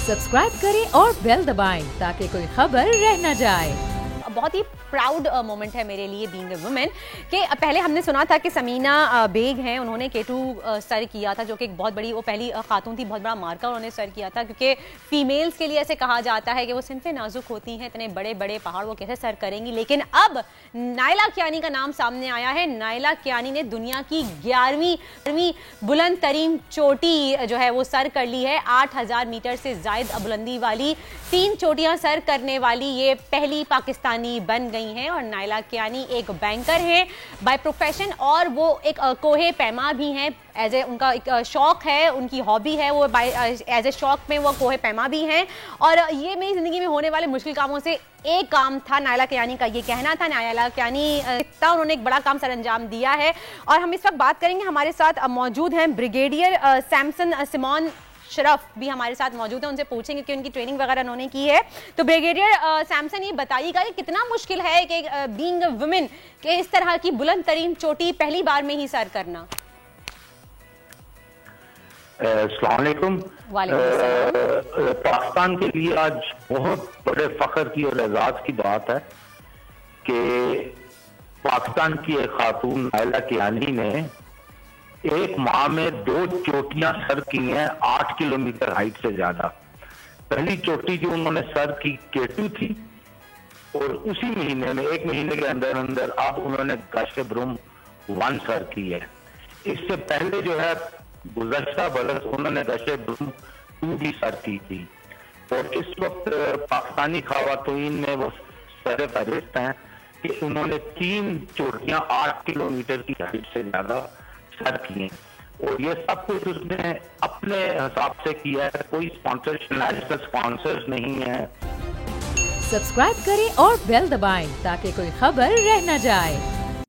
Subscribe करें और bell दबाएं ताकि कोई खबर रह न जाए। बहुत ही प्राउड मोमेंट है मेरे लिए बीइंग अ वुमेन कि पहले हमने सुना था कि समीना बेग हैं, उन्होंने केटू सर किया था, जो कि एक बहुत बड़ी, वो पहली खातून थी, बहुत बड़ा मार्का उन्होंने सर किया था, क्योंकि फीमेल्स के लिए ऐसे कहा जाता है कि वो सिंफे नाजुक होती हैं, इतने बड़े बड़े पहाड़ वो कैसे सर करेंगी। लेकिन अब नायला कियानी का नाम सामने आया है। नायला कियानी ने दुनिया की 11वीं बुलंद तरीन चोटी जो है वो सर कर ली है। 8000 मीटर से ज्यादा बुलंदी वाली 3 चोटियां सर करने वाली ये पहली पाकिस्तानी बन गई हैं। और नायला कियानी एक बैंकर हैं बाय प्रोफेशन, और वो एक कोहे पैमा भी हैं। एज ए उनका एक शौक है, उनकी हॉबी है, वो बाय एज ए शौक में वो कोहे पैमा भी हैं। और ये मेरी जिंदगी में होने वाले मुश्किल कामों से एक काम था, नायला कियानी का ये कहना था। नायला कियानी इतना उन्होंने एक बड़ा काम सर अंजाम दिया है। और हम इस वक्त बात करेंगे, हमारे साथ मौजूद हैं ब्रिगेडियर सैमसन सिमोन शरफ भी हमारे साथ मौजूद है, उनसे पूछेंगे कि उनकी ट्रेनिंग वगैरह उन्होंने की है। तो ब्रिगेडियर सैमसन, ये बताइएगा कि कितना मुश्किल है कि बीइंग अ वुमेन के इस तरह की बुलंद तरीन चोटी पहली बार में ही सर करना। अस्सलाम वालेकुम। पाकिस्तान के लिए आज बहुत बड़े फख्र की और एजाज की बात है कि पाकिस्तान की एक खातून नायला कियानी ने एक माह में 2 चोटियां सर की हैं, 8 किलोमीटर हाइट से ज्यादा। पहली चोटी जो उन्होंने सर की केटू थी, और उसी महीने में, 1 महीने के अंदर अंदर अब उन्होंने गश्त ब्रुम 1 सर की है। इससे पहले जो है गुज़श्ता बरस उन्होंने गश्त ब्रुम 2 भी सर की थी। और इस वक्त पाकिस्तानी खवातीन में वो सर फहरिस्त हैं कि उन्होंने 3 चोटियां 8 किलोमीटर की हाइट से ज्यादा सर किए। और ये सब कुछ उसने अपने हिसाब से किया है, कोई स्पॉन्सर्स नहीं है। सब्सक्राइब करें और बेल दबाएं ताकि कोई खबर रह न जाए।